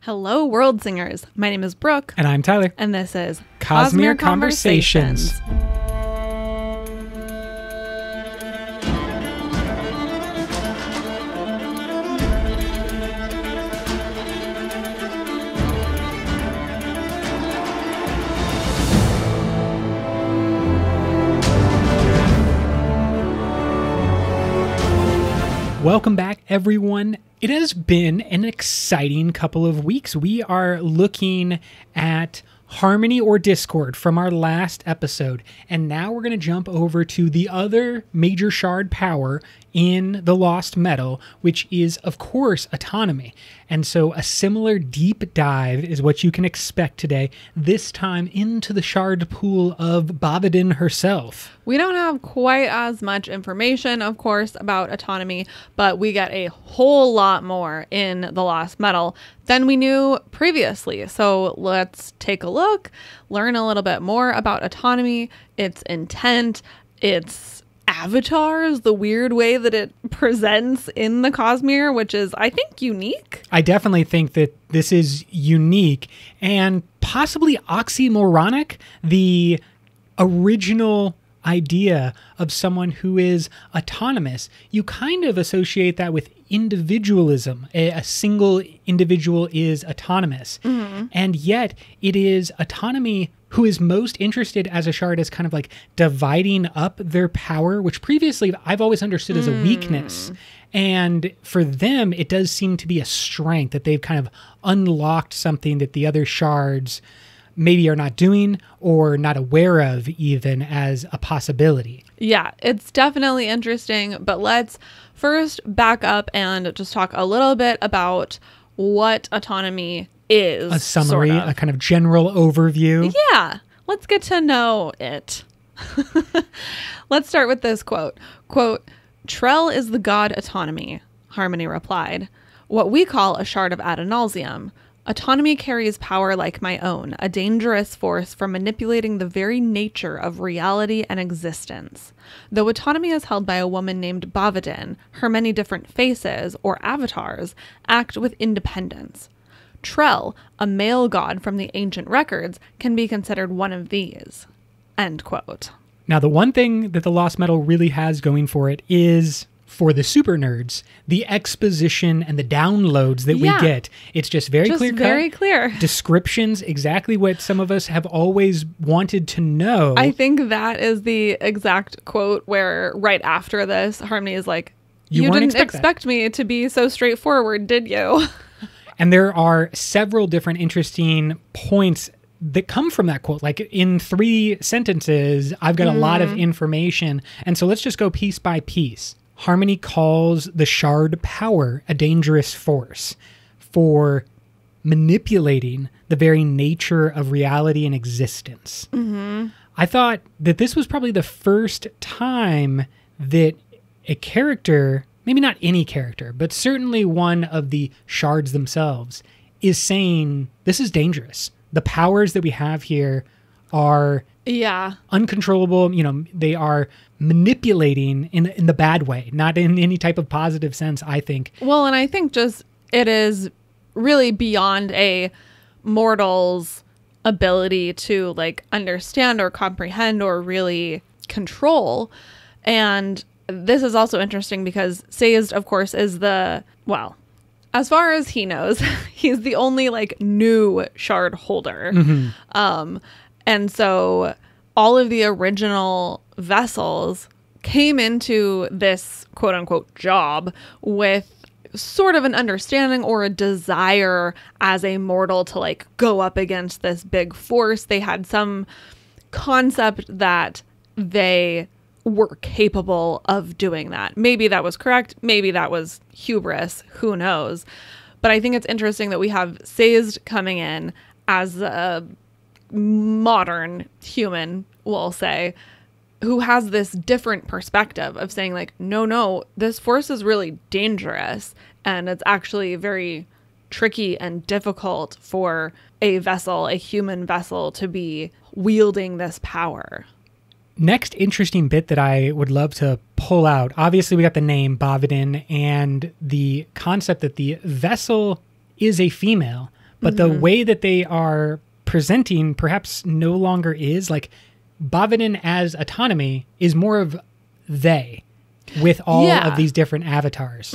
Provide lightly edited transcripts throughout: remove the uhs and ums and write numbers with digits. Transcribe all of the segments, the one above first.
Hello, world singers. My name is Brooke. And I'm Tyler. And this is Cosmere Conversations. Welcome back, everyone. It has been an exciting couple of weeks. We are looking at Harmony or Discord from our last episode, and now we're going to jump over to the other major shard power in the Lost Metal, which is, of course, Autonomy. And so a similar deep dive is what you can expect today, this time into the shard pool of Bavadin herself. We don't have quite as much information, of course, about Autonomy, but we get a whole lot more in the Lost Metal than we knew previously. So let's take a look, learn a little bit more about Autonomy, its intent, its avatars, the weird way that it presents in the Cosmere, which is, I think, unique. I definitely think that this is unique and possibly oxymoronic. The original idea of someone who is autonomous, you kind of associate that with individualism. A single individual is autonomous. Mm-hmm. And yet it is Autonomy who is most interested as a shard as kind of like dividing up their power, which previously I've always understood as a weakness. And for them, it does seem to be a strength, that they've kind of unlocked something that the other shards maybe are not doing or not aware of even as a possibility. Yeah, it's definitely interesting, but let's first back up and just talk a little bit about what Autonomy is. A summary, sort of. A kind of general overview. Yeah, let's get to know it. Let's start with this quote. Quote, "Trell is the god Autonomy," Harmony replied. "What we call a shard of Adonalsium. Autonomy carries power like my own, a dangerous force for manipulating the very nature of reality and existence. Though Autonomy is held by a woman named Bavadin, her many different faces, or avatars, act with independence. Trell, a male god from the ancient records, can be considered one of these." End quote. Now, the one thing that the Lost Metal really has going for it is, for the super nerds, the exposition and the downloads that we get. It's just very clear-cut. Very clear. Descriptions, exactly what some of us have always wanted to know. I think that is the exact quote where right after this, Harmony is like, you didn't expect me to be so straightforward, did you? And there are several different interesting points that come from that quote. Like in 3 sentences, I've got a lot of information. And so let's just go piece by piece. Harmony calls the shard power a dangerous force for manipulating the very nature of reality and existence. Mm-hmm. I thought that this was probably the first time that a character, maybe not any character, but certainly one of the shards themselves, is saying this is dangerous. The powers that we have here are uncontrollable. They are manipulating in the bad way, not in any type of positive sense, I think. Well, and I think just it is really beyond a mortal's ability to like understand or comprehend or really control. And this is also interesting because Sazed, of course, is as far as he knows, he's the only like new shard holder. Mm-hmm. And so all of the original vessels came into this quote unquote job with sort of an understanding or a desire as a mortal to like go up against this big force. They had some concept that they were capable of doing that. Maybe that was correct. Maybe that was hubris. Who knows? But I think it's interesting that we have Sazed coming in as a modern human, we'll say, who has this different perspective of saying like, no, this force is really dangerous. And it's actually very tricky and difficult for a vessel, a human vessel, to be wielding this power. Next interesting bit that I would love to pull out. Obviously, we got the name Bavadin and the concept that the vessel is a female, But the way that they are presenting perhaps no longer is like Bavadin as autonomy is more of they with all of these different avatars.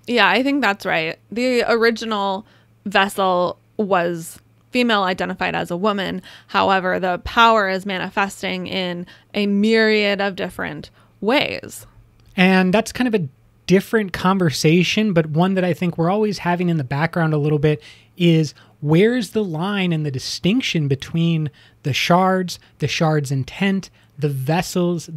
Yeah, I think that's right. The original vessel was female identified as a woman. However, the power is manifesting in a myriad of different ways. And that's kind of a different conversation, but one that I think we're always having in the background a little bit is where's the line and the distinction between the shards intent, the vessel's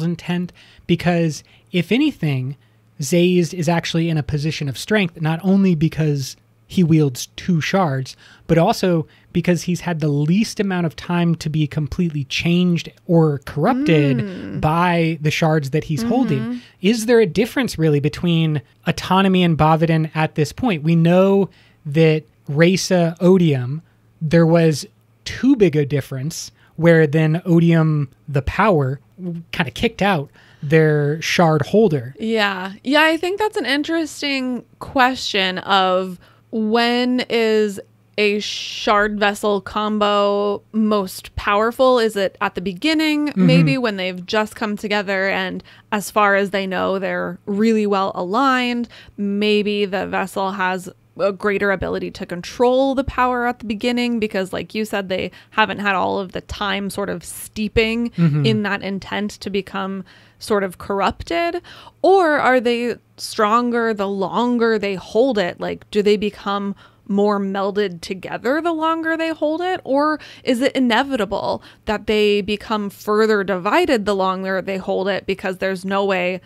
intent? Because if anything, Zazed is actually in a position of strength, not only because he wields 2 shards, but also because he's had the least amount of time to be completely changed or corrupted by the shards that he's holding. Is there a difference really between Autonomy and Bavadin at this point? We know that Rasa Odium, there was too big a difference where then Odium, the power, kind of kicked out their shard holder. Yeah, I think that's an interesting question of when is a shard vessel combo most powerful? Is it at the beginning, maybe when they've just come together and as far as they know, they're really well aligned? Maybe the vessel has a greater ability to control the power at the beginning because, like you said, they haven't had all of the time sort of steeping in that intent to become sort of corrupted. Or are they stronger the longer they hold it? Like, do they become more melded together the longer they hold it? Or is it inevitable that they become further divided the longer they hold it because there's no way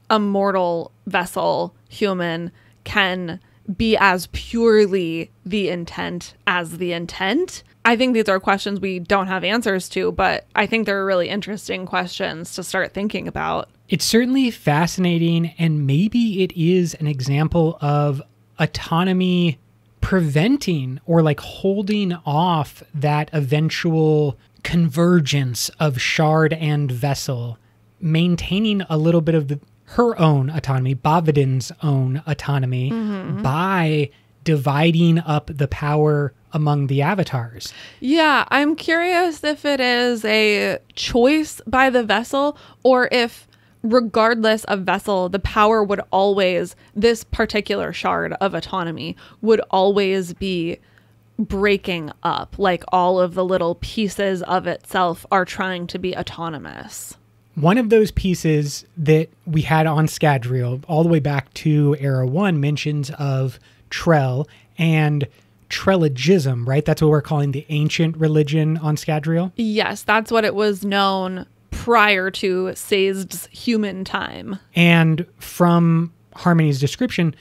a mortal vessel human can be as purely the intent as the intent? I think these are questions we don't have answers to, but I think they're really interesting questions to start thinking about. It's certainly fascinating, and maybe it is an example of autonomy preventing or like holding off that eventual convergence of shard and vessel, maintaining a little bit of her own autonomy, Bavadin's own autonomy, by dividing up the power among the avatars. Yeah, I'm curious if it is a choice by the vessel or if, regardless of vessel, the power would always, this particular shard of autonomy would always be breaking up, like all of the little pieces of itself are trying to be autonomous. One of those pieces that we had on Scadrial, all the way back to Era 1, mentions of Trell and Trellogism, right? That's what we're calling the ancient religion on Scadrial? Yes, that's what it was known prior to Sazed's human time. And from Harmony's description,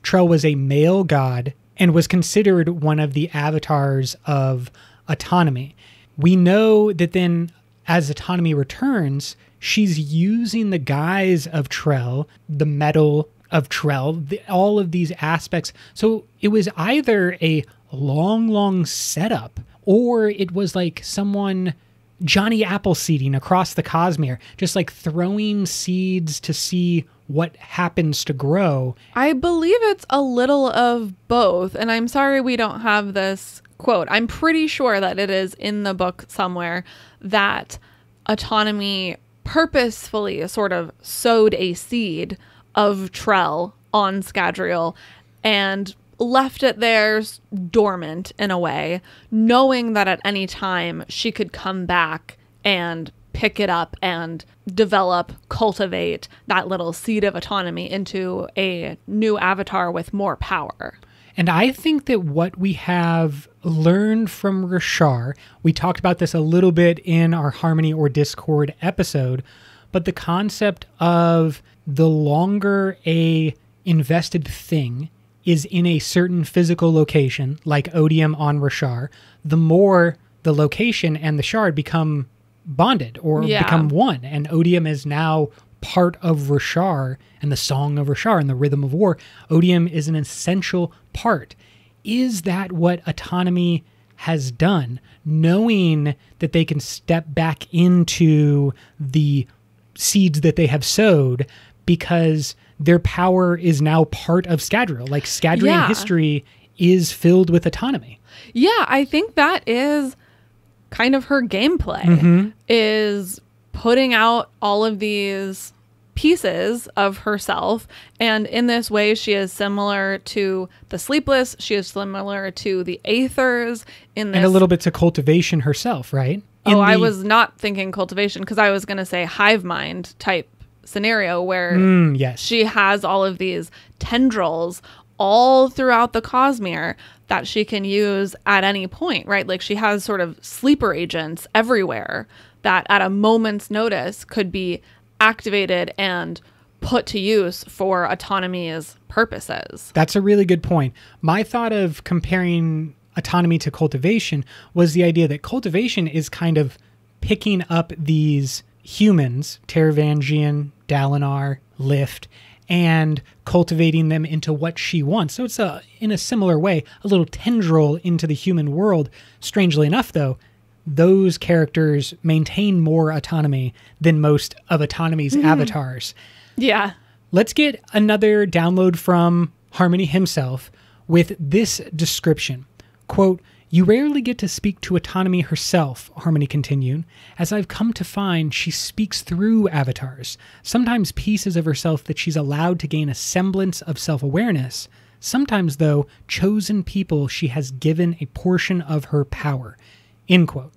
Trell was a male god and was considered one of the avatars of autonomy. We know that then, as autonomy returns, she's using the guise of Trell, the metal of Trell, all of these aspects. So it was either a long setup, or it was like someone Johnny Appleseeding across the Cosmere, just like throwing seeds to see what happens to grow. I believe it's a little of both, and I'm sorry we don't have this quote. I'm pretty sure that it is in the book somewhere that autonomy purposefully sort of sowed a seed of Trell on Scadrial and left it there dormant in a way, knowing that at any time she could come back and pick it up and develop, cultivate that little seed of autonomy into a new avatar with more power. And I think that what we have learned from Rashar, we talked about this a little bit in our Harmony or Discord episode, but the concept of the longer a invested thing is in a certain physical location, like Odium on Rashar, the more the location and the shard become bonded or become one. And Odium is now part of Rashar and the song of Rashar and the rhythm of war. Odium is an essential part. Is that what autonomy has done? Knowing that they can step back into the seeds that they have sowed because their power is now part of Scadrial. Like Scadrian history is filled with autonomy. Yeah, I think that is kind of her gameplay, is putting out all of these pieces of herself. And in this way, she is similar to the Sleepless. She is similar to the Aethers. And a little bit to Cultivation herself, right? I was not thinking Cultivation, because I was going to say hive mind type scenario where yes. she has all of these tendrils all throughout the Cosmere that she can use at any point, right? Like she has sort of sleeper agents everywhere that at a moment's notice could be activated and put to use for Autonomy's purposes. That's a really good point. My thought of comparing Autonomy to Cultivation was the idea that Cultivation is kind of picking up these humans, Taravangian, Dalinar, Lift, and cultivating them into what she wants. So it's in a similar way, a little tendril into the human world. Strangely enough, though, those characters maintain more autonomy than most of Autonomy's avatars. Yeah. Let's get another download from Harmony himself with this description. Quote, "You rarely get to speak to Autonomy herself," Harmony continued. "As I've come to find, she speaks through avatars, sometimes pieces of herself that she's allowed to gain a semblance of self-awareness, sometimes, though, chosen people she has given a portion of her power." End quote.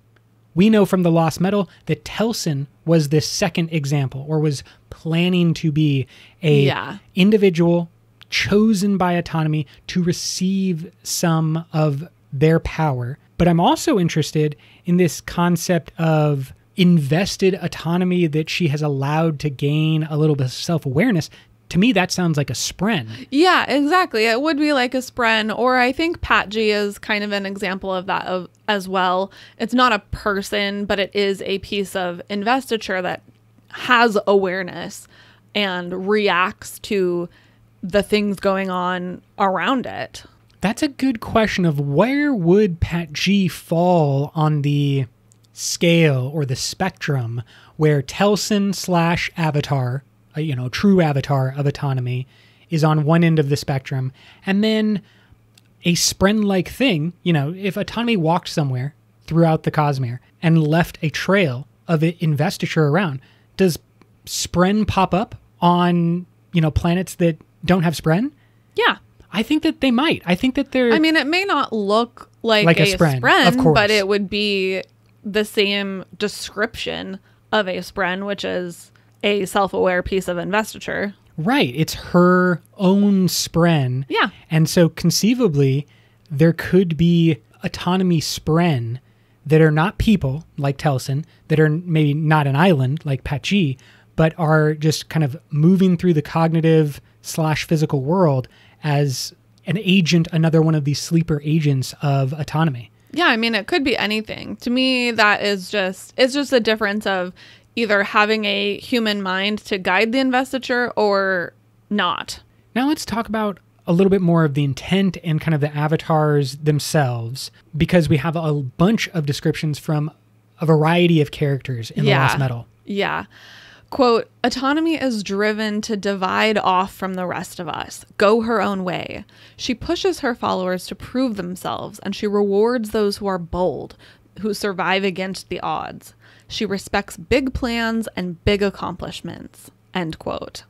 We know from the Lost Metal that Telsin was this second example, or was planning to be a individual chosen by Autonomy to receive some of their power. But I'm also interested in this concept of invested autonomy that she has allowed to gain a little bit of self-awareness. To me, that sounds like a spren. Yeah, exactly. It would be like a spren, or I think Patji is kind of an example of that as well. It's not a person, but it is a piece of investiture that has awareness and reacts to the things going on around it. That's a good question of where would Patji fall on the scale or the spectrum where Telsin / avatar, true avatar of autonomy, is on one end of the spectrum, and then a spren-like thing, if autonomy walked somewhere throughout the Cosmere and left a trail of investiture around, does spren pop up on, planets that don't have spren? Yeah. I think that they might. I think that they're... I mean, it may not look like a spren, of course, but it would be the same description of a spren, which is a self-aware piece of investiture. Right. It's her own spren. Yeah. And so conceivably, there could be autonomy spren that are not people, like Telsin, that are maybe not an island, like Patji, but are just kind of moving through the cognitive / physical world as an agent, another one of these sleeper agents of autonomy. Yeah, I mean, it could be anything. To me, it's just a difference of either having a human mind to guide the investiture or not. Now let's talk about a little bit more of the intent and kind of the avatars themselves, because we have a bunch of descriptions from a variety of characters in the Lost Metal. Yeah. Quote, "Autonomy is driven to divide off from the rest of us, go her own way. She pushes her followers to prove themselves, and she rewards those who are bold, who survive against the odds. She respects big plans and big accomplishments." End quote.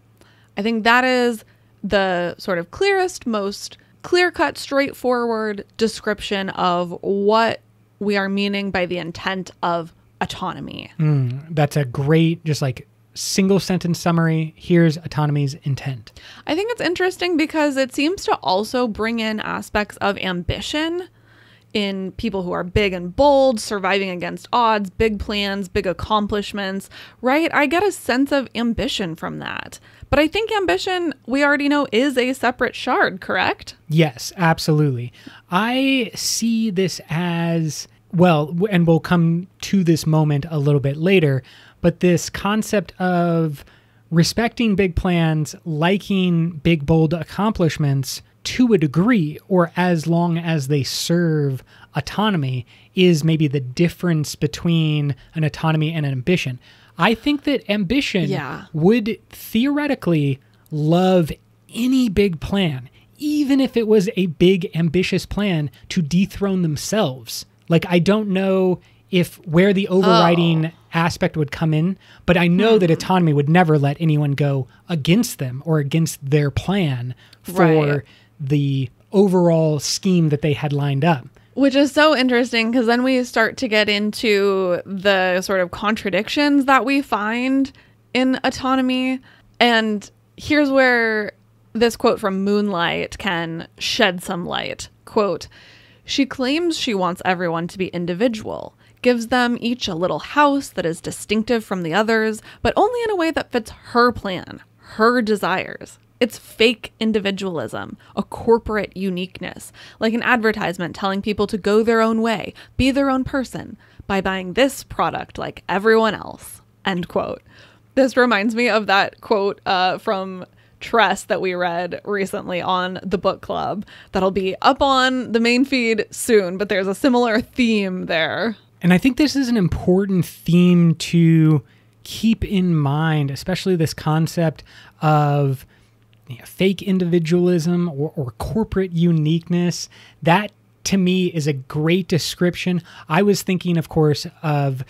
I think that is the sort of clearest, most clear-cut, straightforward description of what we are meaning by the intent of autonomy. That's a great, just like, single sentence summary. Here's autonomy's intent. I think it's interesting because it seems to also bring in aspects of ambition in people who are big and bold, surviving against odds, big plans, big accomplishments, right? I get a sense of ambition from that. But I think ambition, we already know, is a separate shard, correct? Yes, absolutely. I see this as, well, and we'll come to this moment a little bit later, but this concept of respecting big plans, liking big, bold accomplishments to a degree, or as long as they serve autonomy, is maybe the difference between an autonomy and an ambition. I think that ambition would theoretically love any big plan, even if it was a big, ambitious plan to dethrone themselves. Like, I don't know where the overriding aspect would come in, but I know that Autonomy would never let anyone go against them or against their plan for the overall scheme that they had lined up. Which is so interesting, because then we start to get into the sort of contradictions that we find in Autonomy. And here's where this quote from Moonlight can shed some light. Quote, "She claims she wants everyone to be individual, gives them each a little house that is distinctive from the others, but only in a way that fits her plan, her desires. It's fake individualism, a corporate uniqueness, like an advertisement telling people to go their own way, be their own person, by buying this product like everyone else." End quote. This reminds me of that quote from Tress that we read recently on the book club. That'll be up on the main feed soon, but there's a similar theme there. And I think this is an important theme to keep in mind, especially this concept of fake individualism or corporate uniqueness. That, to me, is a great description. I was thinking, of course, of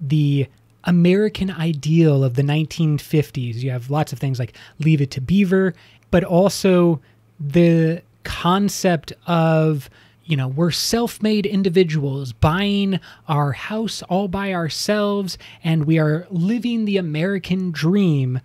the American ideal of the 1950s. You have lots of things like Leave It to Beaver, but also the concept of, we're self-made individuals buying our house all by ourselves, and we are living the American dream,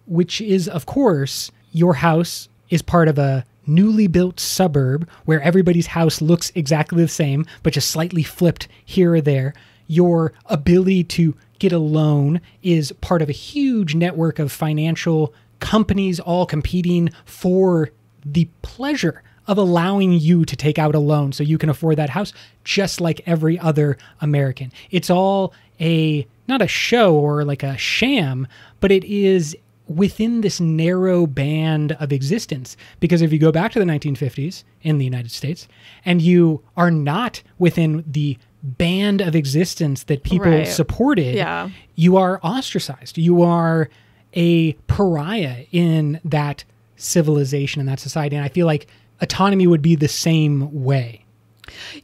which is, of course, your house is part of a newly built suburb where everybody's house looks exactly the same, but just slightly flipped here or there. Your ability to get a loan is part of a huge network of financial companies all competing for the pleasure of allowing you to take out a loan so you can afford that house, just like every other American. It's all not a show or like a sham, but it is within this narrow band of existence. Because if you go back to the 1950s in the United States and you are not within the band of existence that people supported, you are ostracized. You are a pariah in that civilization and that society. And I feel like Autonomy would be the same way.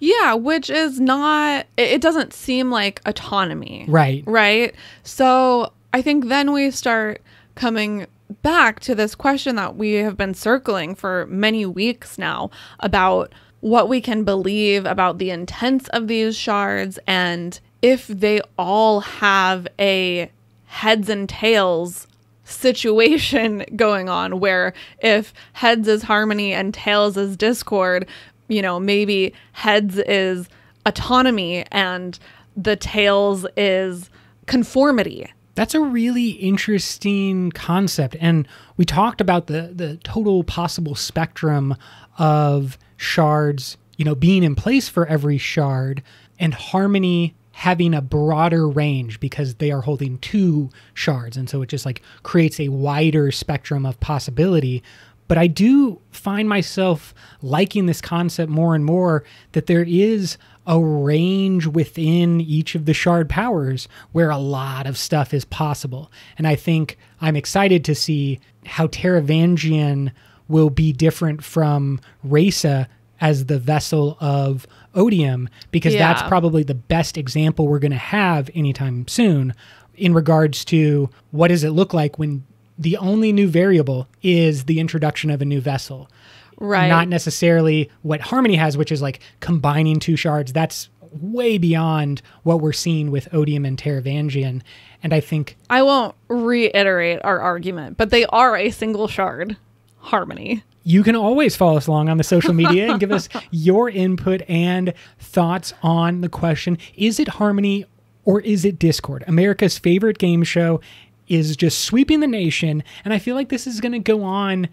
Yeah, which is not, it doesn't seem like Autonomy. Right. Right? So I think then we start coming back to this question that we have been circling for many weeks now about what we can believe about the intents of these shards, and if they all have a heads and tails situation going on, where if heads is harmony and tails is discord, maybe heads is autonomy and the tails is conformity. That's a really interesting concept. And we talked about the total possible spectrum of shards, being in place for every shard, and harmony having a broader range because they are holding 2 shards. And so it just creates a wider spectrum of possibility. But I do find myself liking this concept more and more, that there is a range within each of the shard powers where a lot of stuff is possible. And I think I'm excited to see how Taravangian will be different from Rasa as the vessel of Odium, because that's probably the best example we're going to have anytime soon in regards to what does it look like when the only new variable is the introduction of a new vessel. Right. Not necessarily what Harmony has, which is combining 2 shards. That's way beyond what we're seeing with Odium and Taravangian. And I think I won't reiterate our argument, but they are a single shard harmony. You can always follow us along on the social media and give us your input and thoughts on the question, is it harmony or is it discord? America's favorite game show is just sweeping the nation, and I feel like this is going to go on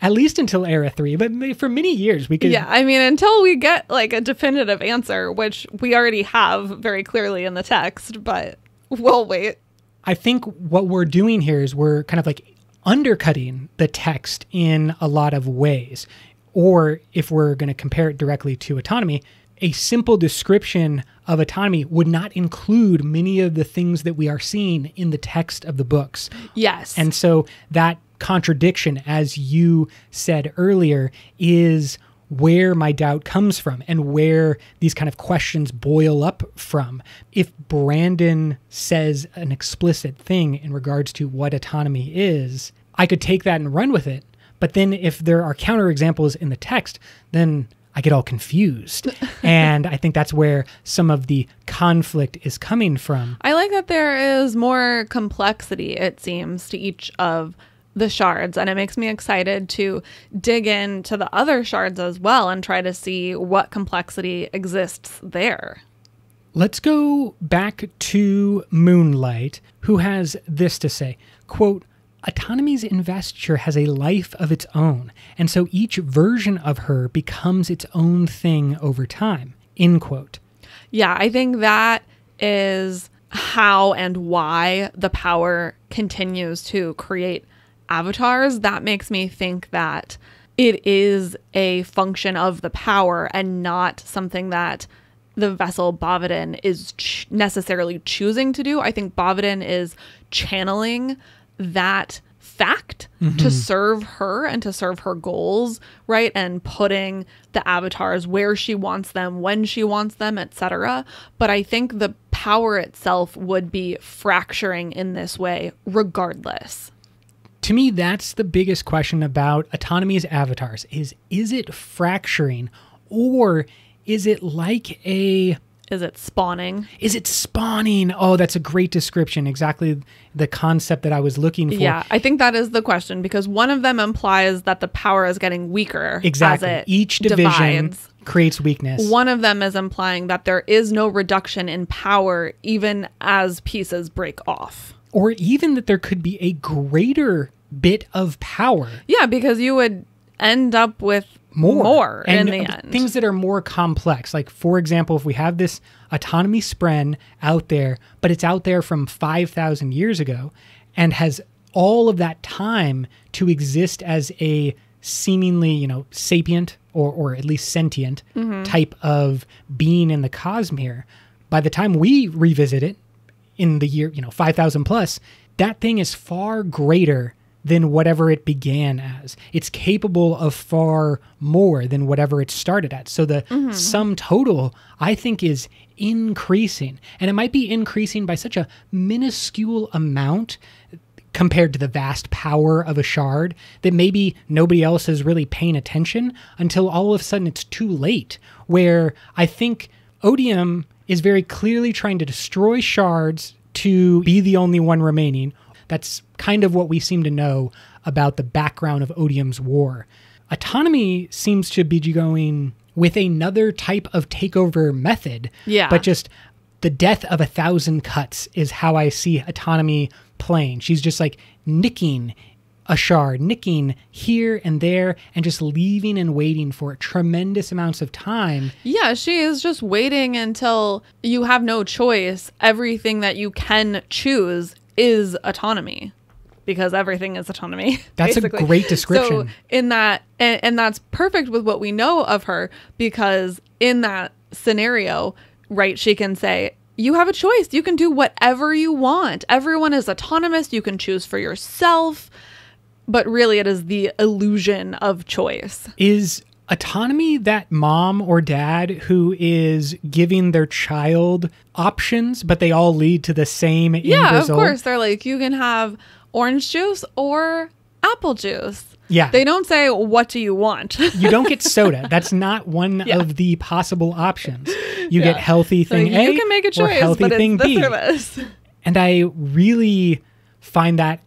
at least until Era 3, but for many years we could... Yeah, I mean, until we get a definitive answer, which we already have very clearly in the text, but we'll wait. I think what we're doing here is we're kind of undercutting the text in a lot of ways. Or if we're going to compare it directly to Autonomy, a simple description of Autonomy would not include many of the things that we are seeing in the text of the books. Yes. And so that contradiction, as you said earlier, is where my doubt comes from and where these kind of questions boil up from. If Brandon says an explicit thing in regards to what autonomy is, I could take that and run with it. But then if there are counterexamples in the text, then I get all confused. And I think that's where some of the conflict is coming from. I like that there is more complexity, it seems, to each of the shards, and it makes me excited to dig into the other shards as well and try to see what complexity exists there. Let's go back to Moonlight, who has this to say, quote, "Autonomy's investiture has a life of its own, and so each version of her becomes its own thing over time," end quote. Yeah, I think that is how and why the power continues to create avatars. That makes me think that it is a function of the power and not something that the vessel Bavadin is necessarily choosing to do. I think Bavadin is channeling that fact to serve her and to serve her goals, right? And putting the avatars where she wants them, when she wants them, etc. But I think the power itself would be fracturing in this way regardless. To me, that's the biggest question about Autonomy's avatars is it fracturing, or is it like a... Is it spawning? Is it spawning? Oh, that's a great description. Exactly the concept that I was looking for. Yeah, I think that is the question, because one of them implies that the power is getting weaker. Exactly. As it Each division divides. Creates weakness. One of them is implying that there is no reduction in power even as pieces break off. Or even that there could be a greater bit of power. Yeah, because you would end up with more in the end. Things that are more complex. Like, for example, if we have this autonomy spren out there, but it's out there from 5,000 years ago and has all of that time to exist as a seemingly, sapient or at least sentient type of being in the Cosmere, by the time we revisit it in the year, 5,000 plus, that thing is far greater than whatever it began as. It's capable of far more than whatever it started at. So the sum total, I think, is increasing. And it might be increasing by such a minuscule amount compared to the vast power of a shard that maybe nobody else is really paying attention until all of a sudden it's too late. Where I think Odium is very clearly trying to destroy shards to be the only one remaining. That's kind of what we seem to know about the background of Odium's war. Autonomy seems to be going with another type of takeover method. Yeah. But just the death of 1,000 cuts is how I see Autonomy playing. She's just like nicking a shard, nicking here and there, and just leaving and waiting for tremendous amounts of time. Yeah, she is just waiting until you have no choice. Everything that you can choose is autonomy, because everything is autonomy. That's basically a great description. So in that, and that's perfect with what we know of her, because in that scenario, right, she can say, you have a choice. You can do whatever you want. Everyone is autonomous. You can choose for yourself. But really, it is the illusion of choice. Is autonomy that mom or dad who is giving their child options, but they all lead to the same end result? Yeah, of course. They're like, you can have orange juice or apple juice. Yeah. They don't say, what do you want? You don't get soda. That's not one of the possible options. You get healthy thing A, you can make a choice, or healthy but thing it's B. this or this. And I really find that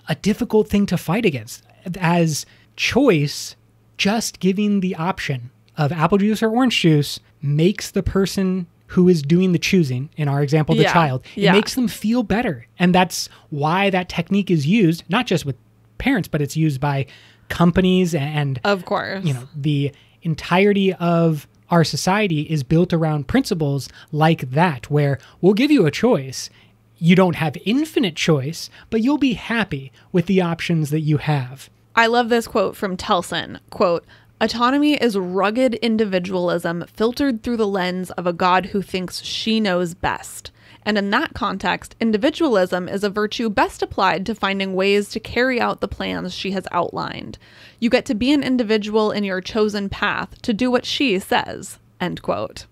a difficult thing to fight against. As choice, just giving the option of apple juice or orange juice makes the person who is doing the choosing, in our example, the child, it makes them feel better. And that's why that technique is used, not just with parents, but it's used by companies and, of course, the entirety of our society is built around principles like that, where we'll give you a choice. You don't have infinite choice, but you'll be happy with the options that you have. I love this quote from Telson. Quote, "Autonomy is rugged individualism filtered through the lens of a god who thinks she knows best. And in that context, individualism is a virtue best applied to finding ways to carry out the plans she has outlined. You get to be an individual in your chosen path to do what she says. End quote.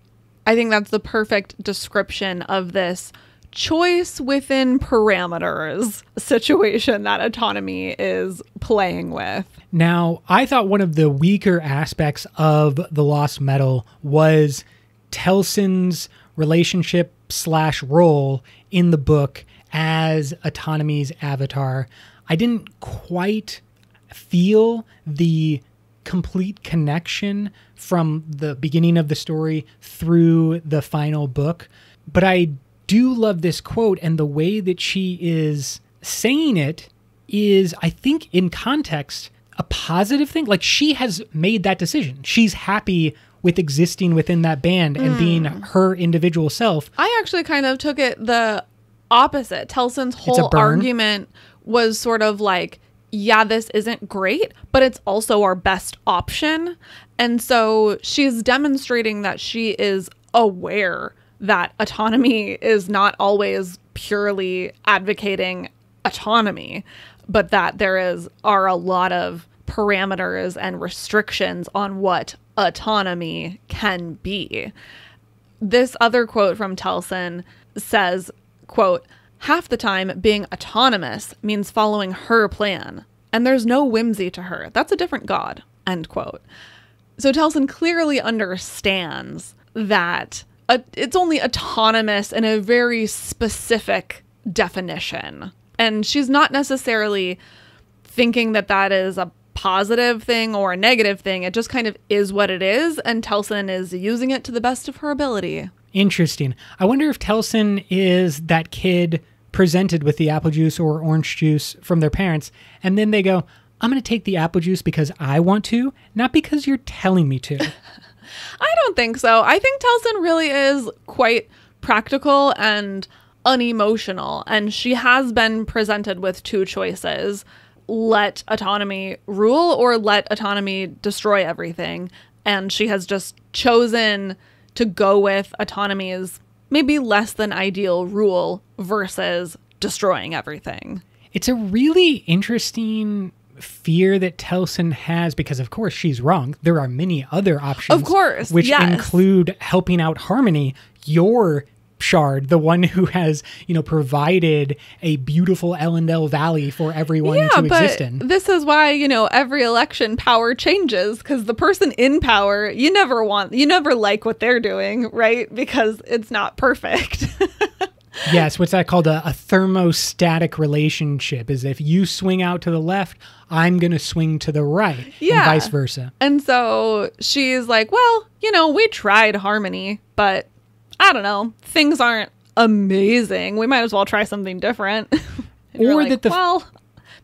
I think that's the perfect description of this choice within parameters situation that Autonomy is playing with. Now, I thought one of the weaker aspects of the Lost Metal was Telson's relationship/role in the book as Autonomy's avatar. I didn't quite feel the complete connection from the beginning of the story through the final book, but I do love this quote, and the way that she is saying it is, I think, in context, a positive thing. Like, she has made that decision. She's happy with existing within that band and being her individual self. I actually kind of took it the opposite. Telson's whole argument was sort of like, yeah, this isn't great, but it's also our best option. And so she's demonstrating that she is aware that autonomy is not always purely advocating autonomy, but that are a lot of parameters and restrictions on what autonomy can be. This other quote from Telson says, quote, "Half the time being autonomous means following her plan, and there's no whimsy to her. That's a different god," end quote. So Telson clearly understands that it's only autonomous in a very specific definition. And she's not necessarily thinking that that is a positive thing or a negative thing. It just kind of is what it is, and Telson is using it to the best of her ability. Interesting. I wonder if Telson is that kid presented with the apple juice or orange juice from their parents, and then they go, I'm going to take the apple juice because I want to, not because you're telling me to. I don't think so. I think Telson really is quite practical and unemotional, and she has been presented with two choices: let autonomy rule or let autonomy destroy everything. And she has just chosen to go with autonomy's maybe less than ideal rule versus destroying everything. It's a really interesting fear that Telson has, because of course she's wrong. There are many other options, of course, which include helping out Harmony, your Shard, the one who has, provided a beautiful Ellendale Valley for everyone to exist in. This is why, every election power changes, because the person in power, you never like what they're doing, right? Because it's not perfect. Yes, what's that called? A thermostatic relationship, is if you swing out to the left, I'm going to swing to the right, and vice versa. And so she's like, well, we tried Harmony, but I don't know, things aren't amazing. We might as well try something different. Or like, well,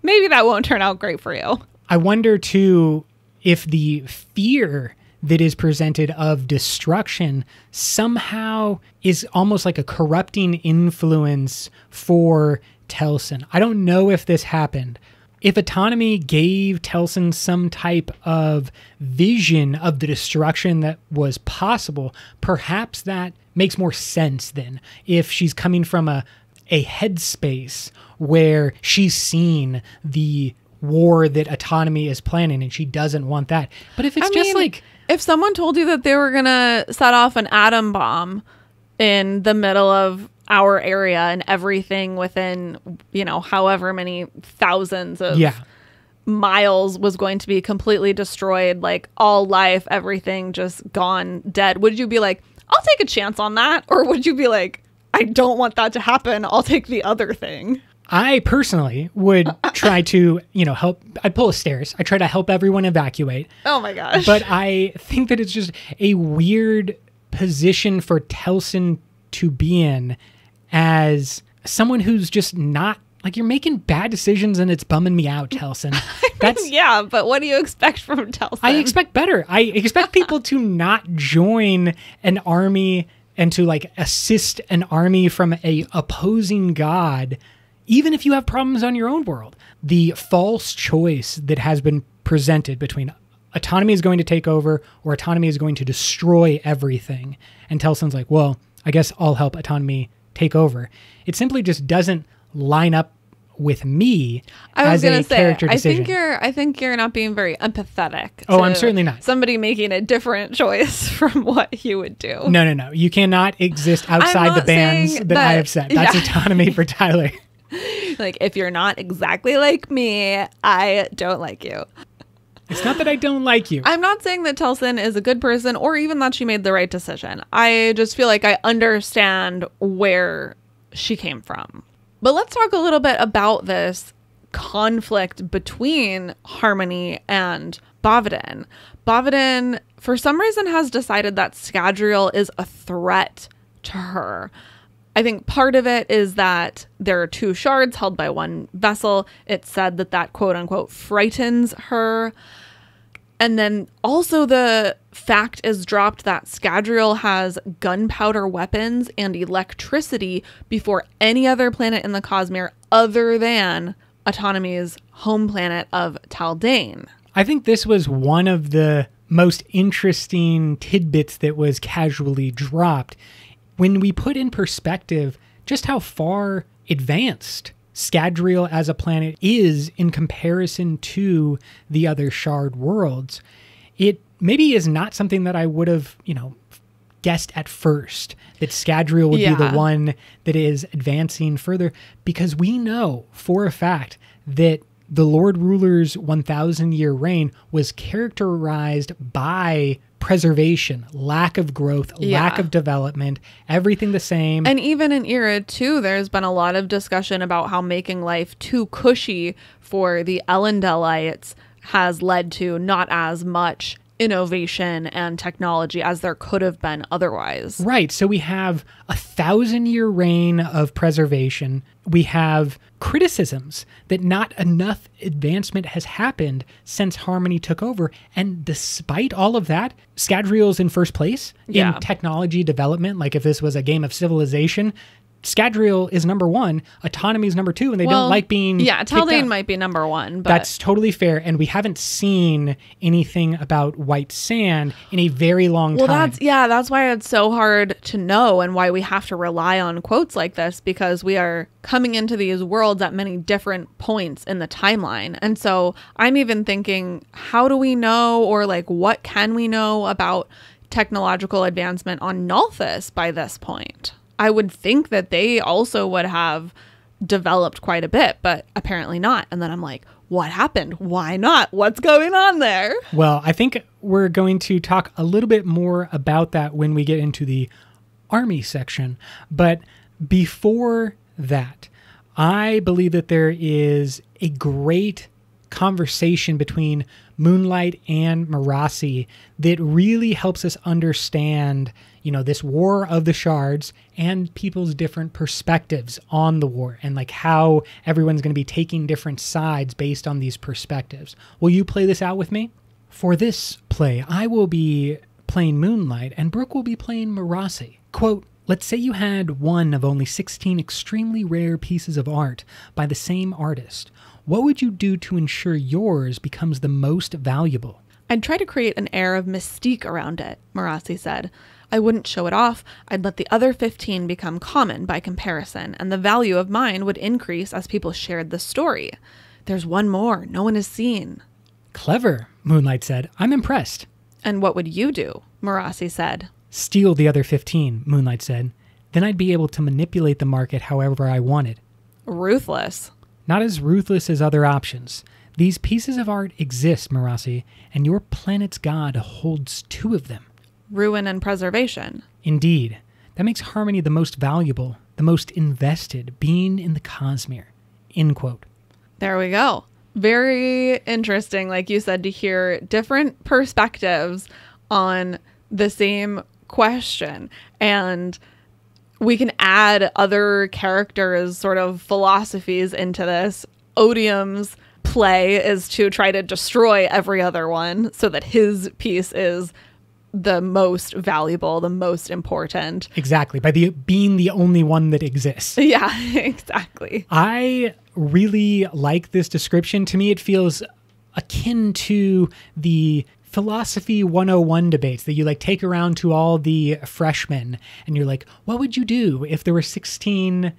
maybe that won't turn out great for you. I wonder, too, if the fear that is presented of destruction somehow is almost like a corrupting influence for Telson. I don't know if this happened. If Autonomy gave Telson some type of vision of the destruction that was possible, perhaps that makes more sense then. If she's coming from a headspace where she's seen the war that Autonomy is planning and she doesn't want that. But if it's if someone told you that they were going to set off an atom bomb in the middle of our area and everything within, however many thousands of miles was going to be completely destroyed, like all life, everything just gone dead, would you be like, I'll take a chance on that? Or would you be like, I don't want that to happen, I'll take the other thing? I personally would try to, help. I'd pull a stairs. I try to help everyone evacuate. Oh my gosh. But I think that it's just a weird position for Telson to be in as someone who's just not, like, you're making bad decisions and it's bumming me out, Telson. Yeah, but what do you expect from Telson? I expect better. I expect people to not join an army and to, assist an army from a opposing god, even if you have problems on your own world. The false choice that has been presented between Autonomy is going to take over or Autonomy is going to destroy everything. And Telson's like, well, I guess I'll help Autonomy take over. It simply just doesn't line up with me as a character decision. I think you're not being very empathetic. Oh, I'm certainly not. Somebody making a different choice from what you would do. No. You cannot exist outside the bands that I have set. That's autonomy for Tyler. Like, if you're not exactly like me, I don't like you. It's not that I don't like you. I'm not saying that Telsin is a good person or even that she made the right decision. I just feel like I understand where she came from. But let's talk a little bit about this conflict between Harmony and Bavadin. Bavadin, for some reason, has decided that Scadrial is a threat to her. I think part of it is that there are 2 shards held by one vessel. It's said that quote unquote frightens her. And then also the fact is dropped that Scadrial has gunpowder weapons and electricity before any other planet in the Cosmere other than Autonomy's home planet of Taldane. I think this was one of the most interesting tidbits that was casually dropped when we put in perspective just how far advanced Scadrial as a planet is in comparison to the other shard worlds. It maybe is not something that I would have, guessed at first, that Scadrial would be the one that is advancing further, because we know for a fact that the Lord Ruler's 1,000-year reign was characterized by preservation, lack of growth, lack of development, everything the same. And even in Era 2, there's been a lot of discussion about how making life too cushy for the Elendelites has led to not as much innovation and technology as there could have been otherwise. Right. So we have 1,000-year reign of preservation. We have criticisms that not enough advancement has happened since Harmony took over. And despite all of that, Scadrial's in first place in technology development. Like if this was a game of civilization, Scadrial is number 1, Autonomy is number 2, and they don't like being Taldane might be number 1, but that's totally fair. And we haven't seen anything about White Sand in a very long time. That's why it's so hard to know and why we have to rely on quotes like this, because we are coming into these worlds at many different points in the timeline. And so I'm even thinking, how do we know, or like what can we know about technological advancement on Nalthis by this point? I would think that they also would have developed quite a bit, but apparently not. And then I'm like, what happened? Why not? What's going on there? Well, I think we're going to talk a little bit more about that when we get into the army section. But before that, I believe that there is a great conversation between Moonlight and Marasi that really helps us understand, this war of the shards and people's different perspectives on the war, and like how everyone's going to be taking different sides based on these perspectives. Will you play this out with me? For this play, I will be playing Moonlight and Brooke will be playing Marasi. Quote, let's say you had one of only 16 extremely rare pieces of art by the same artist. What would you do to ensure yours becomes the most valuable? I'd try to create an air of mystique around it, Marasi said. I wouldn't show it off. I'd let the other 15 become common by comparison, and the value of mine would increase as people shared the story. There's one more no one has seen. Clever, Moonlight said. I'm impressed. And what would you do? Marasi said. Steal the other 15, Moonlight said. Then I'd be able to manipulate the market however I wanted. Ruthless. Not as ruthless as other options. These pieces of art exist, Marasi, and your planet's god holds 2 of them. Ruin and preservation. Indeed. That makes Harmony the most valuable, the most invested being in the Cosmere. End quote. There we go. Very interesting, like you said, to hear different perspectives on the same question. And we can add other characters' sort of philosophies into this. Odium's play is to try to destroy every other one so that his piece is the most valuable, the most important. Exactly. By being the only one that exists. Yeah, exactly. I really like this description. To me, it feels akin to the philosophy 101 debates that you like take around to all the freshmen and you're like, what would you do if there were 16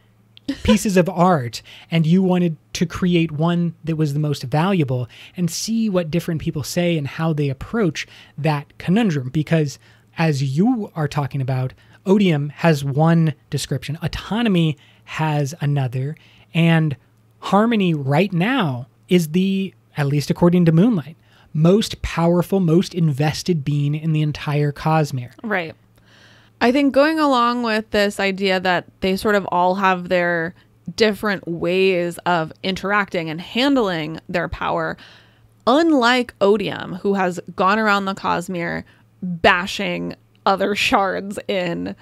pieces of art and you wanted to create one that was the most valuable, and see what different people say and how they approach that conundrum? Because as you are talking about, odium has one description, autonomy has another, and harmony right now is the, at least according to Moonlight, most powerful, most invested being in the entire Cosmere. Right. I think going along with this idea that they sort of all have their different ways of interacting and handling their power, unlike Odium, who has gone around the Cosmere bashing other shards in,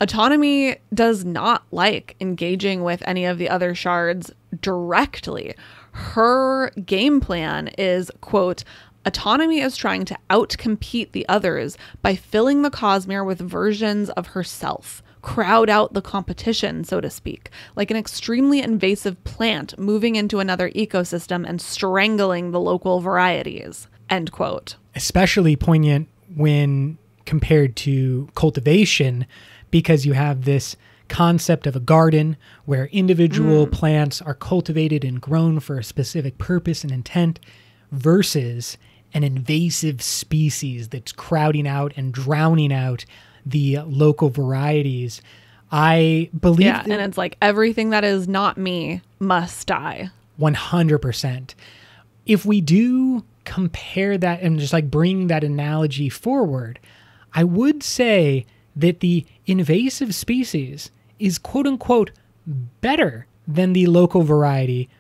Autonomy does not like engaging with any of the other shards directly. Her game plan is, quote, Autonomy is trying to outcompete the others by filling the Cosmere with versions of herself, crowd out the competition, so to speak, like an extremely invasive plant moving into another ecosystem and strangling the local varieties, end quote. Especially poignant when compared to cultivation, because you have this concept of a garden where individual plants are cultivated and grown for a specific purpose and intent, versus an invasive species that's crowding out and drowning out the local varieties. I believe... Yeah, and it's like everything that is not me must die. 100%. If we do compare that and just like bring that analogy forward, I would say that the invasive species is quote unquote better than the local variety,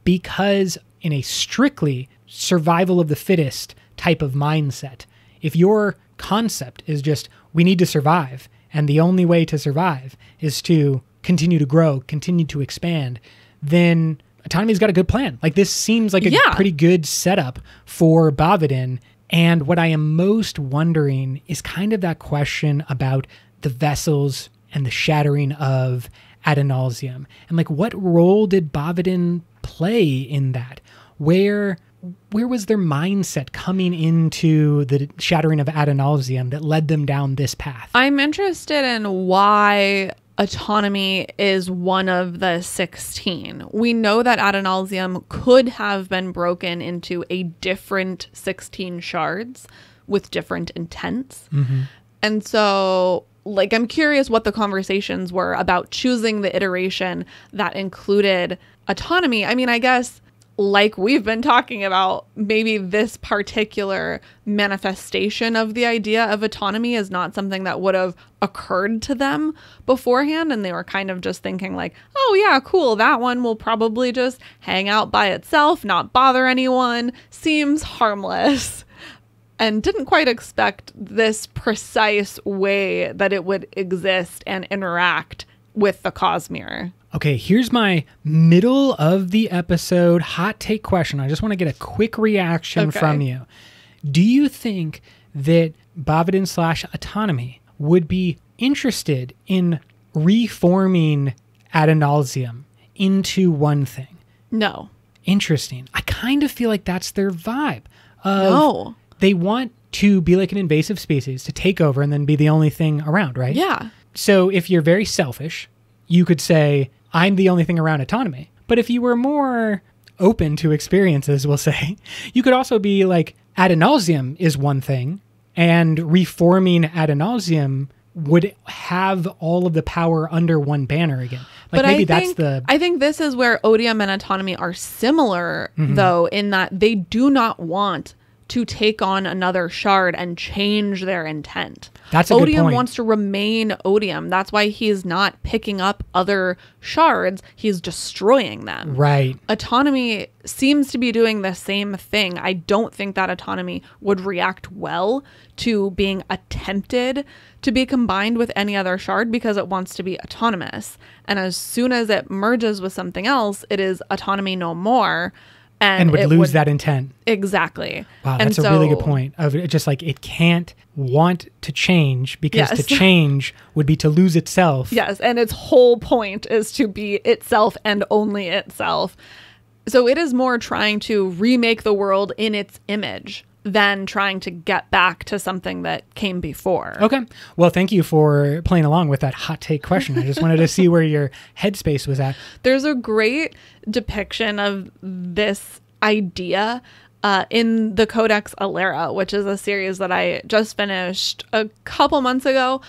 because in a strictly survival of the fittest type of mindset, if your concept is just, we need to survive, and the only way to survive is to continue to grow, continue to expand, then Autonomy's got a good plan. Like, this seems like a pretty good setup for Bavadin. And what I am most wondering is kind of that question about the vessels and the shattering of Adonalsium. And like, what role did Bavadin play in that? Where was their mindset coming into the shattering of Adonalsium that led them down this path? I'm interested in why Autonomy is one of the 16. We know that Adonalsium could have been broken into a different 16 shards with different intents. Mm-hmm. And so, like, I'm curious what the conversations were about choosing the iteration that included Autonomy. I mean, I guess, like we've been talking about, maybe this particular manifestation of the idea of autonomy is not something that would have occurred to them beforehand. And they were kind of just thinking like, oh yeah, cool. That one will probably just hang out by itself, not bother anyone, seems harmless. And didn't quite expect this precise way that it would exist and interact with the Cosmere. Okay, here's my middle of the episode hot take question. I just want to get a quick reaction from you. Do you think that Bavadin / Autonomy would be interested in reforming Adonalsium into one thing? No. Interesting. I kind of feel like that's their vibe. No. They want to be like an invasive species, to take over and then be the only thing around, right? Yeah. So if you're very selfish, you could say, I'm the only thing around Autonomy. But if you were more open to experiences, we'll say, you could also be like, Adonalsium is one thing, and reforming Adonalsium would have all of the power under one banner again. Like, but maybe I think this is where Odium and Autonomy are similar, though, in that they do not want to take on another shard and change their intent. That's a good point. Odium wants to remain Odium. That's why he's not picking up other shards. He's destroying them. Right. Autonomy seems to be doing the same thing. I don't think that Autonomy would react well to being attempted to be combined with any other shard because it wants to be autonomous. And as soon as it merges with something else, it is Autonomy no more. And would lose that intent. Exactly. Wow, that's a really good point. Of it, just like, it can't want to change because to change would be to lose itself. Yes, and its whole point is to be itself and only itself. So it is more trying to remake the world in its image than trying to get back to something that came before. Okay. Well, thank you for playing along with that hot take question. I just wanted to see where your headspace was at. There's a great depiction of this idea in the Codex Alera, which is a series that I just finished a couple months ago.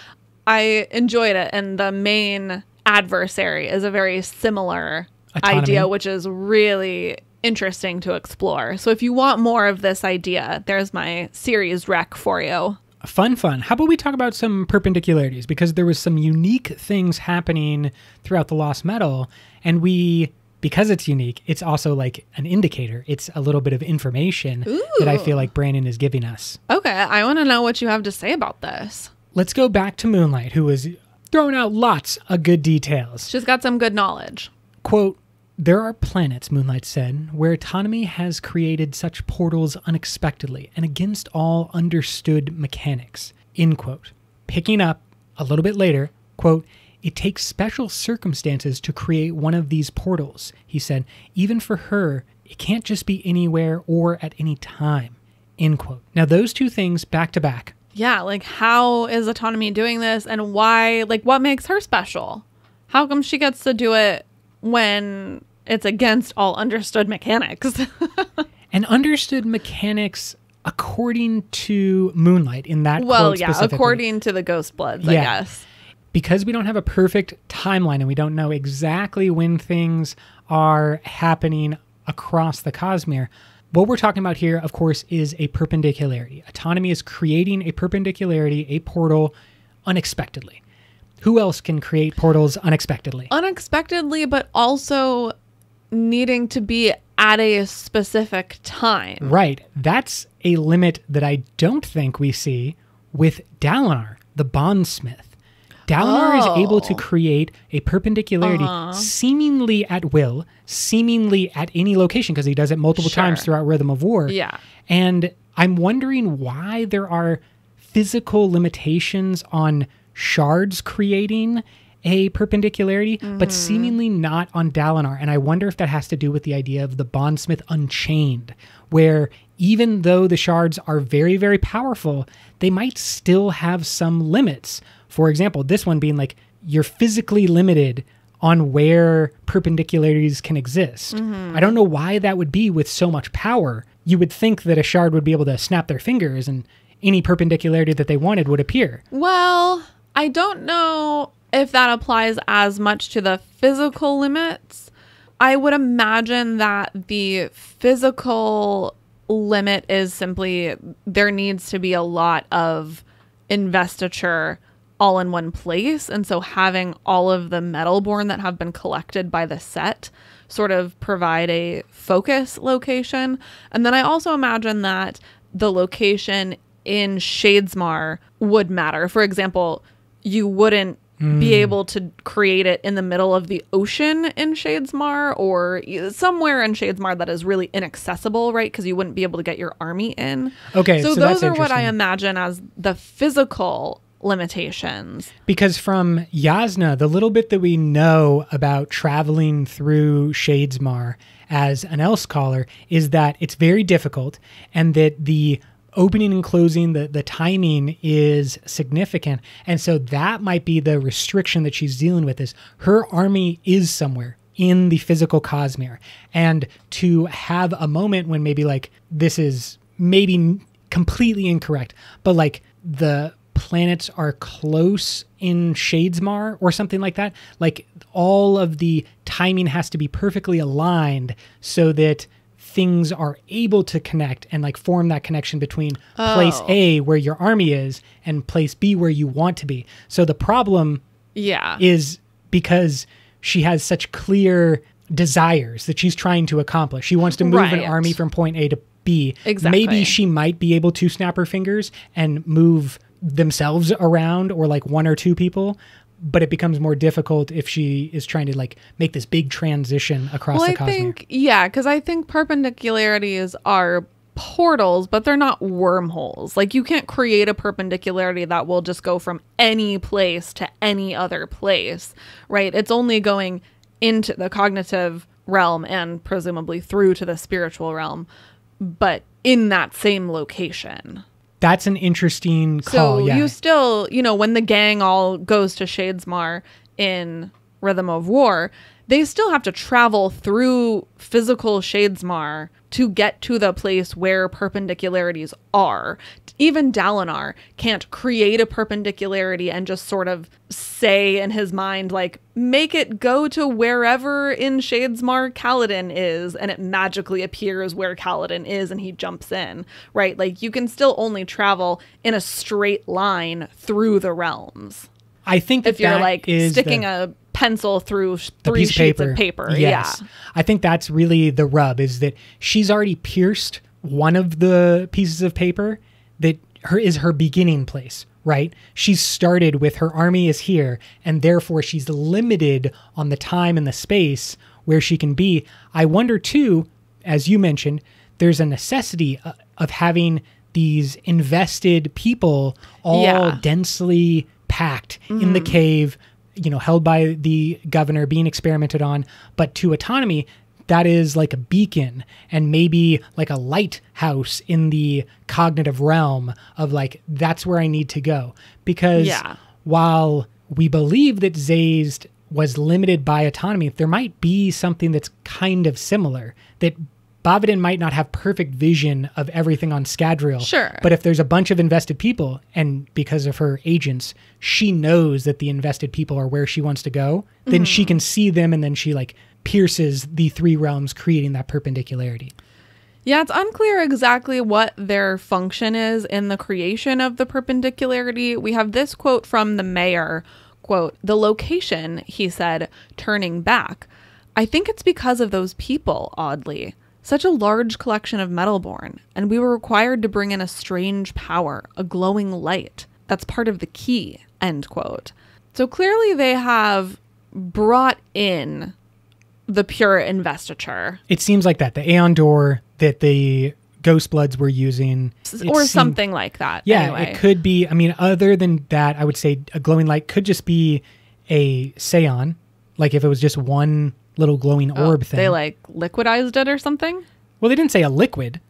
I enjoyed it, and the main adversary is a very similar Autonomy. idea, which is really interesting to explore. So if you want more of this idea, there's my series rec for you. Fun. How about we talk about some perpendicularities? Because there was some unique things happening throughout the Lost Metal, and because it's unique, it's also like an indicator. It's a little bit of information that I feel like Brandon is giving us. Okay, I want to know what you have to say about this. Let's go back to Moonlight, who was throwing out lots of good details. She's got some good knowledge. Quote, "There are planets," Moonlight said, "where autonomy has created such portals unexpectedly and against all understood mechanics." End quote. Picking up a little bit later, quote, "It takes special circumstances to create one of these portals," he said. "Even for her, it can't just be anywhere or at any time." End quote. Now, those two things back to back. Yeah, like how is Autonomy doing this, and why, like what makes her special? How come she gets to do it when it's against all understood mechanics? And understood mechanics according to Moonlight in that quote specifically. According to the Ghost Bloods, I guess. Because we don't have a perfect timeline and we don't know exactly when things are happening across the Cosmere, what we're talking about here, of course, is a perpendicularity. Autonomy is creating a perpendicularity, a portal, unexpectedly. Who else can create portals unexpectedly? Unexpectedly, but also needing to be at a specific time. Right. That's a limit that I don't think we see with Dalinar, the bondsmith. Dalinar is able to create a perpendicularity seemingly at will, seemingly at any location, because he does it multiple times throughout Rhythm of War. Yeah. And I'm wondering why there are physical limitations on Shards creating a perpendicularity, but seemingly not on Dalinar. And I wonder if that has to do with the idea of the bondsmith unchained, where even though the Shards are very, very powerful, they might still have some limits. For example, this one being like, you're physically limited on where perpendicularities can exist. I don't know why that would be with so much power. You would think that a Shard would be able to snap their fingers and any perpendicularity that they wanted would appear. Well, I don't know if that applies as much to the physical limits. I would imagine that the physical limit is simply there needs to be a lot of investiture all in one place. And so having all of the Metalborn that have been collected by the set sort of provide a focus location. And then I also imagine that the location in Shadesmar would matter. For example, you wouldn't be able to create it in the middle of the ocean in Shadesmar or somewhere in Shadesmar that is really inaccessible, right? Because you wouldn't be able to get your army in. Okay, so that's those are what I interesting. imagine as the physical limitations. Because from Yasna, the little bit that we know about traveling through Shadesmar as an Elsecaller is that it's very difficult and that the opening and closing, the timing is significant. And so that might be the restriction that she's dealing with, is her army is somewhere in the physical Cosmere. And to have a moment when maybe like, this is maybe completely incorrect, but like the planets are close in Shadesmar or something like that, like all of the timing has to be perfectly aligned so that things are able to connect and like form that connection between place A where your army is and place B where you want to be. So the problem is because she has such clear desires that she's trying to accomplish. She wants to move an army from point A to B. Exactly. Maybe she might be able to snap her fingers and move themselves around, or like one or two people, but it becomes more difficult if she is trying to like make this big transition across the Cosmere. Because I think perpendicularities are portals, but they're not wormholes. Like you can't create a perpendicularity that will just go from any place to any other place, right? It's only going into the cognitive realm and presumably through to the spiritual realm. but in that same location. That's an interesting call. So yeah. you still, when the gang all goes to Shadesmar in Rhythm of War, they still have to travel through physical Shadesmar to get to the place where perpendicularities are. Even Dalinar can't create a perpendicularity and just sort of say in his mind, like, make it go to wherever in Shadesmar Kaladin is, and it magically appears where Kaladin is and he jumps in, right? Like, you can still only travel in a straight line through the realms. I think that if you're that like is sticking a pencil through three piece of sheets of paper. Yes. Yeah. I think that's really the rub, is that she's already pierced one of the pieces of paper that is her beginning place, right? She's started with her army is here, and therefore she's limited on the time and the space where she can be. I wonder too, as you mentioned, there's a necessity of having these invested people all densely packed in the cave, held by the governor, being experimented on. But to Autonomy, that is like a beacon and maybe like a lighthouse in the cognitive realm of like, that's where I need to go. Because while we believe that Zazed was limited by Autonomy, there might be something that's kind of similar, that Bavadin might not have perfect vision of everything on Scadrial. Sure. But if there's a bunch of invested people, and because of her agents, she knows that the invested people are where she wants to go, then she can see them, and then she like pierces the three realms, creating that perpendicularity. Yeah, it's unclear exactly what their function is in the creation of the perpendicularity. We have this quote from the mayor, quote, "The location," he said, turning back. "I think it's because of those people, oddly. Such a large collection of Metalborn, and we were required to bring in a strange power, a glowing light. That's part of the key," end quote. So clearly they have brought in the pure investiture. It seems like that. The Aeon Door that the Ghostbloods were using. Or something like that. Yeah, anyway. It could be. I mean, other than that, I would say a glowing light could just be a Seon. Like if it was just one little glowing orb thing. They like liquidized it or something? Well, they didn't say a liquid.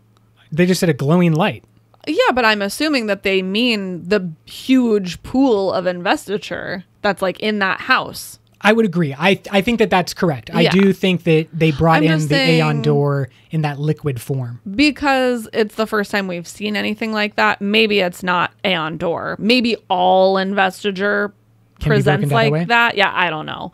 They just said a glowing light. Yeah, but I'm assuming that they mean the huge pool of investiture that's like in that house. I would agree. I think that that's correct. I do think that they brought in the Aeon Door in that liquid form. Because it's the first time we've seen anything like that. Maybe it's not Aeon Door. Maybe all investiture presents like that. Yeah, I don't know.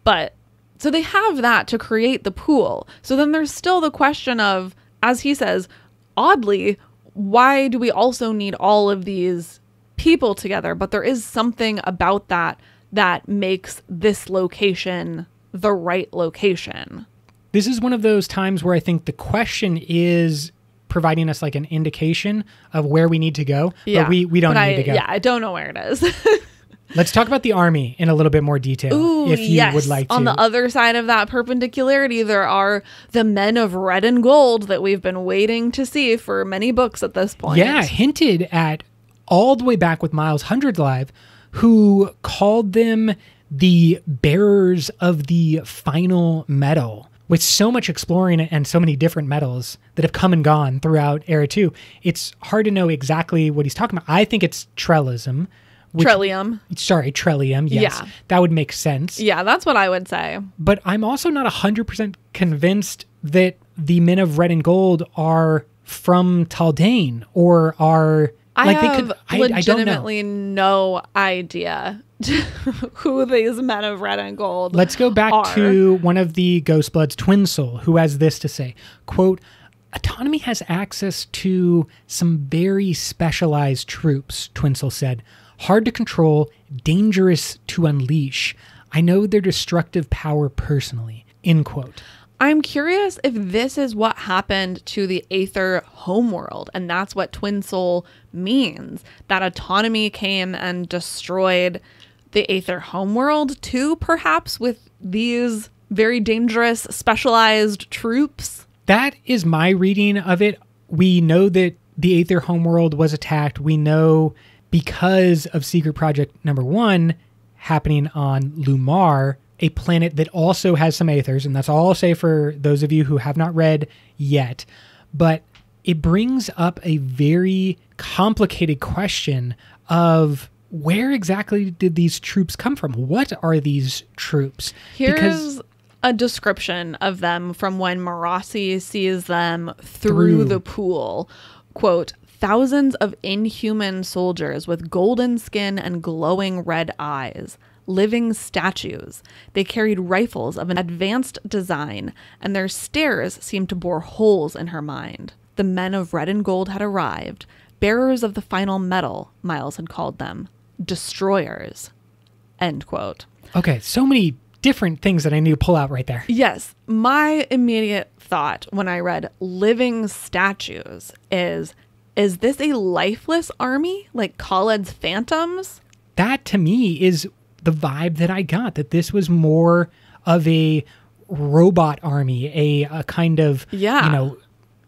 But so they have that to create the pool. So then there's still the question of, as he says, oddly, why do we also need all of these people together? But there is something about that makes this location the right location. This is one of those times where I think the question is providing us like an indication of where we need to go, but we don't need to go. Yeah, I don't know where it is. Let's talk about the army in a little bit more detail, if you would like to. On the other side of that perpendicularity, there are the men of red and gold that we've been waiting to see for many books at this point. Yeah, hinted at all the way back with Miles 100 Live, who called them the bearers of the final metal. With so much exploring and so many different metals that have come and gone throughout Era 2, it's hard to know exactly what he's talking about. I think it's Trellism. Trillium. Sorry, Trillium, yes. Yeah. That would make sense. Yeah, that's what I would say. But I'm also not 100% convinced that the men of red and gold are from Taldane or are... I have legitimately no idea who these men of red and gold Let's go back to one of the Ghostbloods, Twin Soul, who has this to say, quote, "Autonomy has access to some very specialized troops," Twin Soul said. "Hard to control, dangerous to unleash. I know their destructive power personally," end quote. I'm curious if this is what happened to the Aether homeworld, and that's what Twin Soul means. That Autonomy came and destroyed the Aether homeworld too, perhaps, with these very dangerous, specialized troops. That is my reading of it. We know that the Aether homeworld was attacked. We know because of Secret Project number 1 happening on Lumar, a planet that also has some Aethers, and that's all I'll say for those of you who have not read yet. But it brings up a very complicated question of where exactly did these troops come from? What are these troops? Here's a description of them from when Marasi sees them through the pool. Quote, thousands of inhuman soldiers with golden skin and glowing red eyes. Living statues. They carried rifles of an advanced design, and their stares seemed to bore holes in her mind. The men of red and gold had arrived, bearers of the final metal, Miles had called them. Destroyers. End quote. Okay, so many different things that I need to pull out right there. Yes. My immediate thought when I read living statues is this a lifeless army like Khaled's phantoms? That to me is the vibe that I got, that this was more of a robot army, a kind of,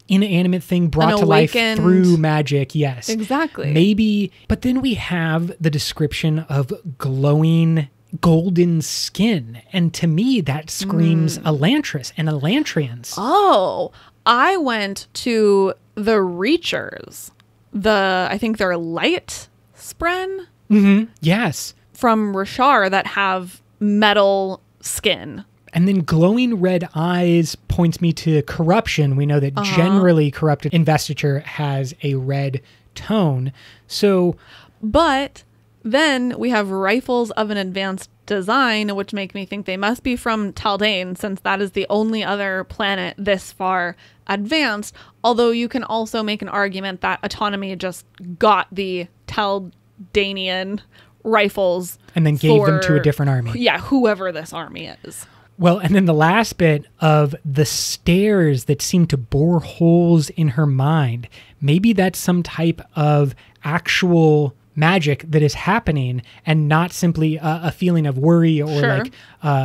inanimate thing brought to life through magic. Yes, exactly. Maybe, but then we have the description of glowing golden skin, and to me that screams Elantris and Elantrians. Oh, I went to the Reachers. I think they're light spren. Mm-hmm. Yes, from Rashar that have metal skin. And then glowing red eyes points me to corruption. We know that generally corrupted investiture has a red tone. So, but then we have rifles of an advanced design, which make me think they must be from Taldane, since that is the only other planet this far advanced. Although you can also make an argument that Autonomy just got the Taldanian rifles and then gave them to a different army. Yeah, whoever this army is. Well, and then the last bit of the stares that seem to bore holes in her mind. Maybe that's some type of actual magic that is happening and not simply a feeling of worry or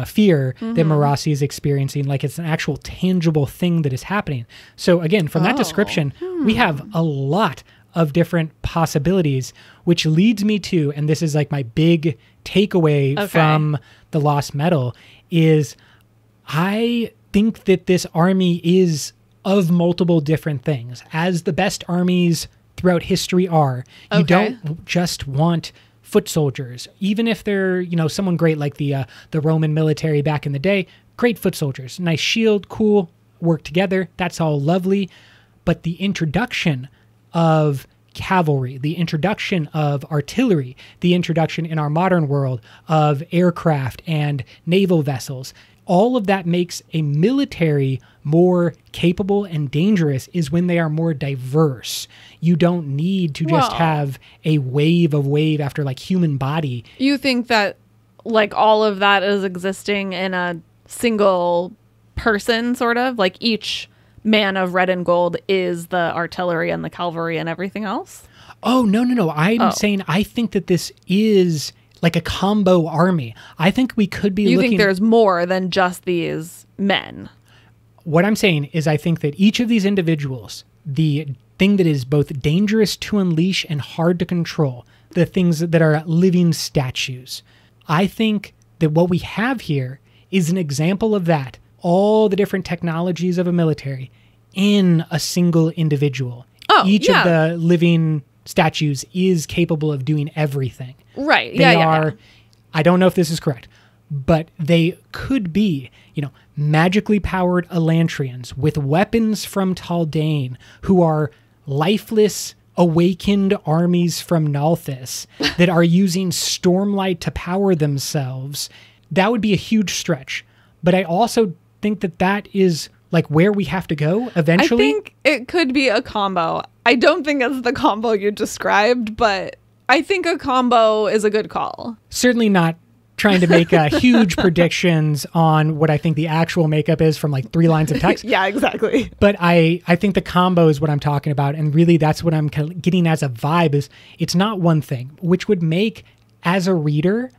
fear that Marasi is experiencing. Like it's an actual tangible thing that is happening. So again, from that description, we have a lot of different possibilities, which leads me to, and this is like my big takeaway from the Lost Metal, is I think that this army is of multiple different things, as the best armies throughout history are. You don't just want foot soldiers, even if they're, someone great like the Roman military back in the day. Great foot soldiers, nice shield, cool, work together. That's all lovely. But the introduction of cavalry, the introduction of artillery, the introduction in our modern world of aircraft and naval vessels, all of that makes a military more capable and dangerous is when they are more diverse. You don't need to just have a wave after like human body. You think that like all of that is existing in a single person, sort of? Like each man of red and gold is the artillery and the cavalry and everything else? Oh, no. I'm saying I think that this is like a combo army. I think we could be You think there's more than just these men? What I'm saying is I think that each of these individuals, the thing that is both dangerous to unleash and hard to control, the things that are living statues, I think that what we have here is an example of that. All the different technologies of a military in a single individual. Each of the living statues is capable of doing everything. Right. They are, I don't know if this is correct, but they could be, magically powered Elantrians with weapons from Taldane who are lifeless, awakened armies from Nalthis that are using Stormlight to power themselves. That would be a huge stretch. But I also think that is like where we have to go eventually. I think it could be a combo. I don't think it's the combo you described, but I think a combo is a good call. Certainly not trying to make huge predictions on what I think the actual makeup is from like 3 lines of text. Yeah, exactly. But I think the combo is what I'm talking about. And really that's what I'm getting as a vibe is it's not one thing, which would make as a reader,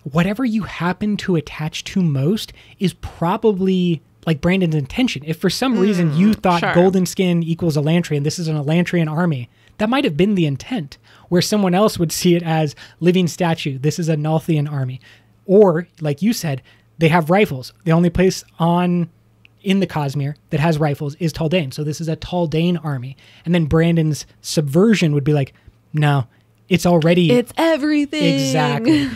whatever you happen to attach to most is probably like Brandon's intention. If for some reason you thought golden skin equals Elantrian, this is an Elantrian army, that might have been the intent, where someone else would see it as living statue. This is a Nalthian army. Or, like you said, they have rifles. The only place on in the Cosmere that has rifles is Taldane. So this is a Taldane army. And then Brandon's subversion would be like, no, it's everything. Exactly.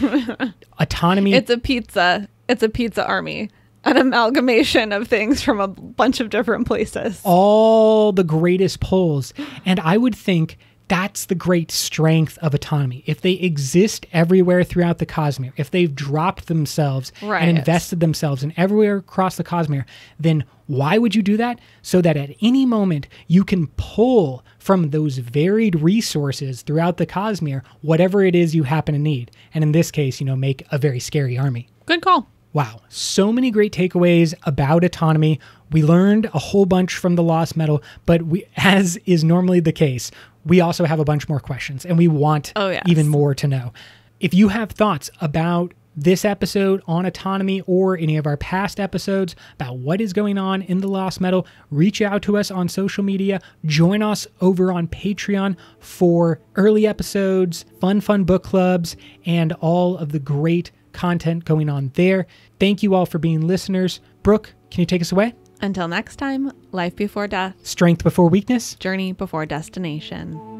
Autonomy. It's a pizza army. An amalgamation of things from a bunch of different places. All the greatest pulls. And I would think that's the great strength of Autonomy. If they exist everywhere throughout the Cosmere, if they've dropped themselves and invested themselves in everywhere across the Cosmere, then why would you do that? So that at any moment you can pull from those varied resources throughout the Cosmere whatever it is you happen to need. And in this case, make a very scary army. Good call. Wow, so many great takeaways about Autonomy. We learned a whole bunch from the Lost Metal, but as is normally the case, we also have a bunch more questions, and we want even more to know. If you have thoughts about this episode on Autonomy or any of our past episodes about what is going on in the Lost Metal, reach out to us on social media. Join us over on Patreon for early episodes, fun book clubs, and all of the great content going on there. Thank you all for being listeners. Brooke, can you take us away? Until next time, life before death, strength before weakness, journey before destination.